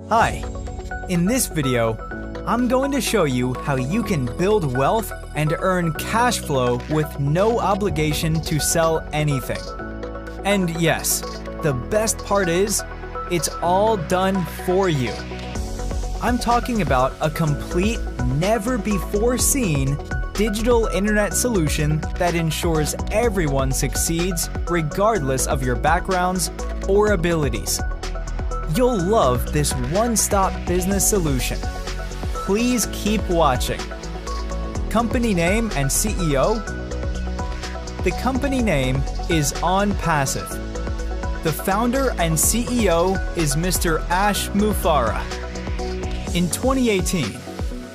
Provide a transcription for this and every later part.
Hi, in this video, I'm going to show you how you can build wealth and earn cash flow with no obligation to sell anything. And yes, the best part is, it's all done for you. I'm talking about a complete, never-before-seen digital internet solution that ensures everyone succeeds regardless of your backgrounds or abilities. You'll love this one-stop business solution. Please keep watching. Company name and CEO? The company name is ONPASSIVE. The founder and CEO is Mr. Ash Mufareh. In 2018,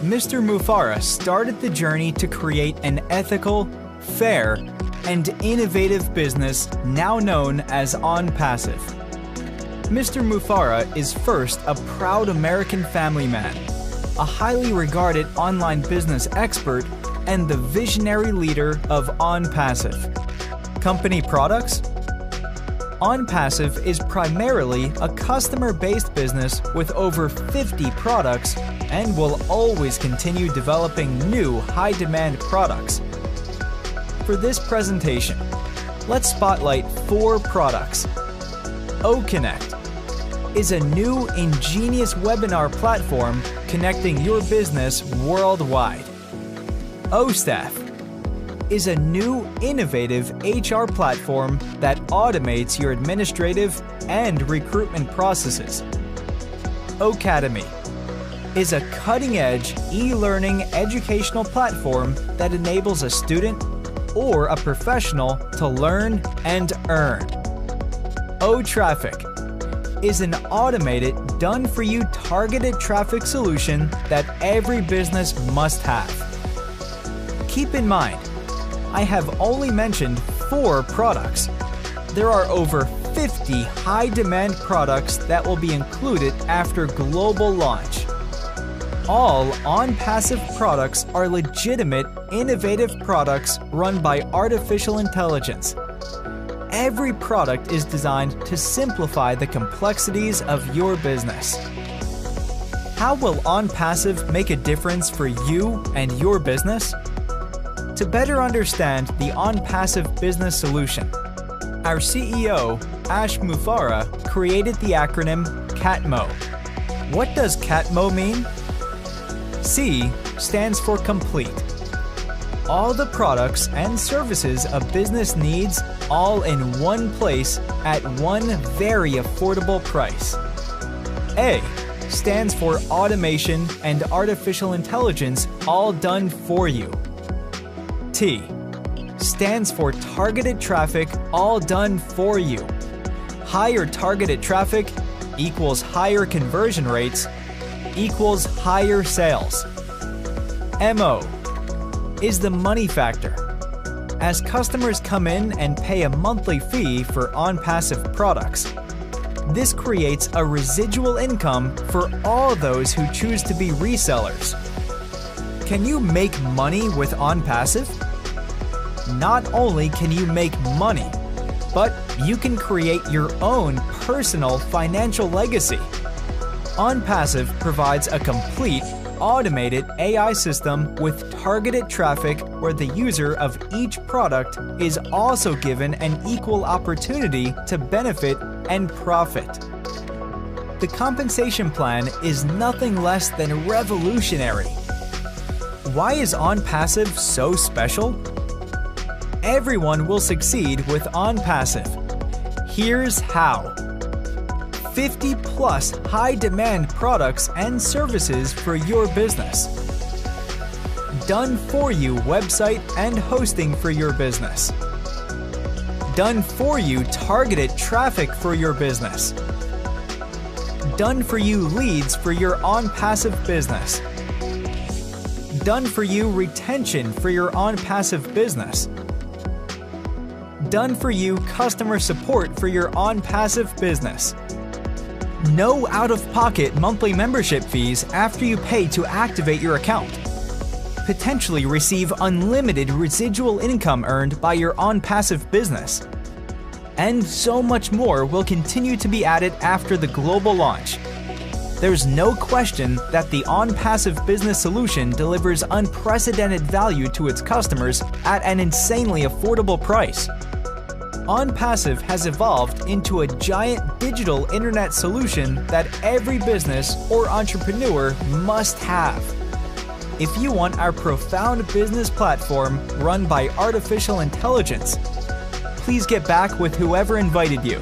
Mr. Mufareh started the journey to create an ethical, fair, and innovative business now known as ONPASSIVE. Mr. Mufareh is first a proud American family man, a highly regarded online business expert, and the visionary leader of ONPASSIVE. Company products? ONPASSIVE is primarily a customer-based business with over 50 products and will always continue developing new high-demand products. For this presentation, let's spotlight 4 products. OConnect is a new ingenious webinar platform connecting your business worldwide. OStaff is a new innovative HR platform that automates your administrative and recruitment processes. Ocademy is a cutting-edge e-learning educational platform that enables a student or a professional to learn and earn. OTraffic is an automated, done-for-you targeted traffic solution that every business must have. Keep in mind, I have only mentioned 4 products. There are over 50 high-demand products that will be included after global launch. All ONPASSIVE products are legitimate, innovative products run by artificial intelligence. Every product is designed to simplify the complexities of your business. How will ONPASSIVE make a difference for you and your business? To better understand the ONPASSIVE business solution, our CEO, Ash Mufareh, created the acronym CATMO. What does CATMO mean? C stands for complete. All the products and services a business needs all in one place at one very affordable price. A stands for automation and artificial intelligence, all done for you. T stands for targeted traffic, all done for you. Higher targeted traffic equals higher conversion rates equals higher sales. MO is the money factor. As customers come in and pay a monthly fee for ONPASSIVE products, this creates a residual income for all those who choose to be resellers. Can you make money with ONPASSIVE? Not only can you make money, but you can create your own personal financial legacy. ONPASSIVE provides a complete, automated AI system with targeted traffic where the user of each product is also given an equal opportunity to benefit and profit. The compensation plan is nothing less than revolutionary. Why is ONPASSIVE so special? Everyone will succeed with ONPASSIVE. Here's how. 50+ high-demand products and services for your business. Done-for-you website and hosting for your business. Done-for-you targeted traffic for your business. Done-for-you leads for your ONPASSIVE business. Done-for-you retention for your ONPASSIVE business. Done-for-you customer support for your ONPASSIVE business. No out-of-pocket monthly membership fees after you pay to activate your account. Potentially receive unlimited residual income earned by your ONPASSIVE business. And so much more will continue to be added after the global launch. There's no question that the ONPASSIVE business solution delivers unprecedented value to its customers at an insanely affordable price. ONPASSIVE has evolved into a giant digital internet solution that every business or entrepreneur must have. If you want our profound business platform run by artificial intelligence, please get back with whoever invited you.